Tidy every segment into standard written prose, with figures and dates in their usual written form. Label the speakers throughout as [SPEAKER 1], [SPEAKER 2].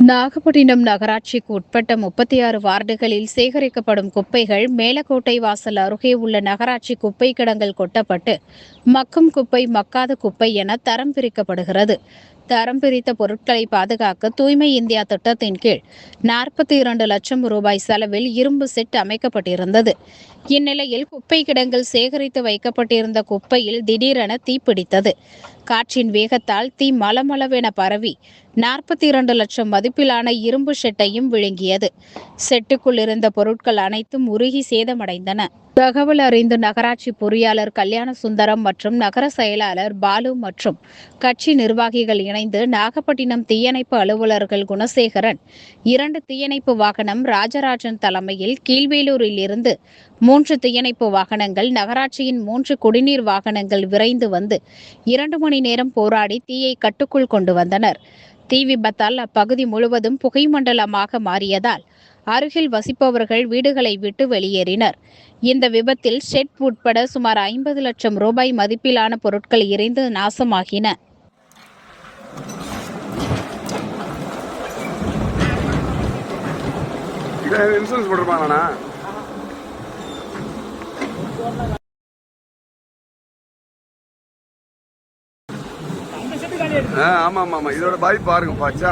[SPEAKER 1] நாகப்பட்டினம் நகராட்சிக்கு உட்பட்ட 36 வார்டுகளில் சேகரிக்கப்படும் குப்பைகள் மேலக்கோட்டை வாசல் அருகே உள்ள நகராட்சி குப்பை கிடங்கில் கொட்டப்பட்டு மக்கும் குப்பை, மக்காத குப்பை என தரம் பிரிக்கப்படுகிறது. தரம் பிரித்த பொருட்களை பாதுகாக்க தூய்மை இந்தியா திட்டத்தின் கீழ் 42 லட்சம் ரூபாய் செலவில் இரும்பு செட் அமைக்கப்பட்டிருந்தது. இந்நிலையில் குப்பை கிடங்கில் சேகரித்து வைக்கப்பட்டிருந்த குப்பையில் திடீரென தீப்பிடித்தது. காற்றின் வேகத்தால் தீ மளமளவென பரவி 42 லட்சம் மதிப்பிலான இரும்பு ஷெட்டையும் விழுங்கியது. ஷெட்டுக்குள் இருந்த பொருட்கள் அனைத்தும் உருகி சேதமடைந்தன. தகவல் அறிந்த நகராட்சி பொறியாளர் கல்யாண சுந்தரம் மற்றும் நகர செயலாளர் பாலு மற்றும் கட்சி நிர்வாகிகள் இணைந்து நாகப்பட்டினம் தீயணைப்பு அலுவலர்கள் குணசேகரன், 2 தீயணைப்பு வாகனம் ராஜராஜன் தலைமையில் கீழ்வேலூரில் இருந்து 3 தீயணைப்பு வாகனங்கள், நகராட்சியின் 3 குடிநீர் வாகனங்கள் விரைந்து வந்து 2 மணி நேரம் போராடி தீயை கட்டுக்குள் கொண்டு வந்தனர். தீ விபத்தால் அப்பகுதி முழுவதும் புகைமண்டலமாக மாறியதால் அருகில் வசிப்பவர்கள் வீடுகளை விட்டு வெளியேறினர். இந்த விபத்தில் ஷெட் உட்பட சுமார் 50 லட்சம் ரூபாய் மதிப்பிலான பொருட்கள் எரிந்து நாசமாகின.
[SPEAKER 2] இன்சூரன்ஸ் போட்டிருப்பாங்கண்ணா? ஆமா ஆமா ஆமா, இதோட பாதிப்பு பாருங்க பாச்சா.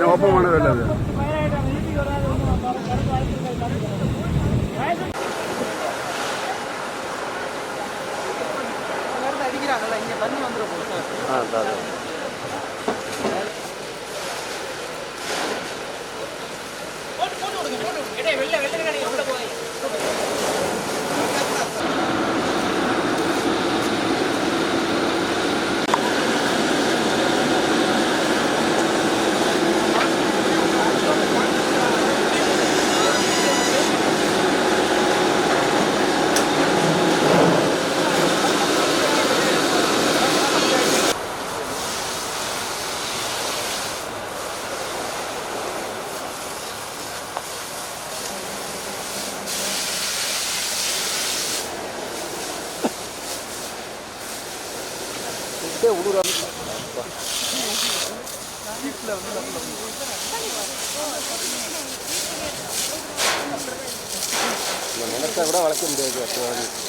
[SPEAKER 2] ஓப்பன் பண்ணவே இல்லை அது.
[SPEAKER 3] அடிக்கிறாங்கல்ல, இங்க தண்ணி வந்துடும் சார். நினைச்சா கூட வளர்க்க முடியாது.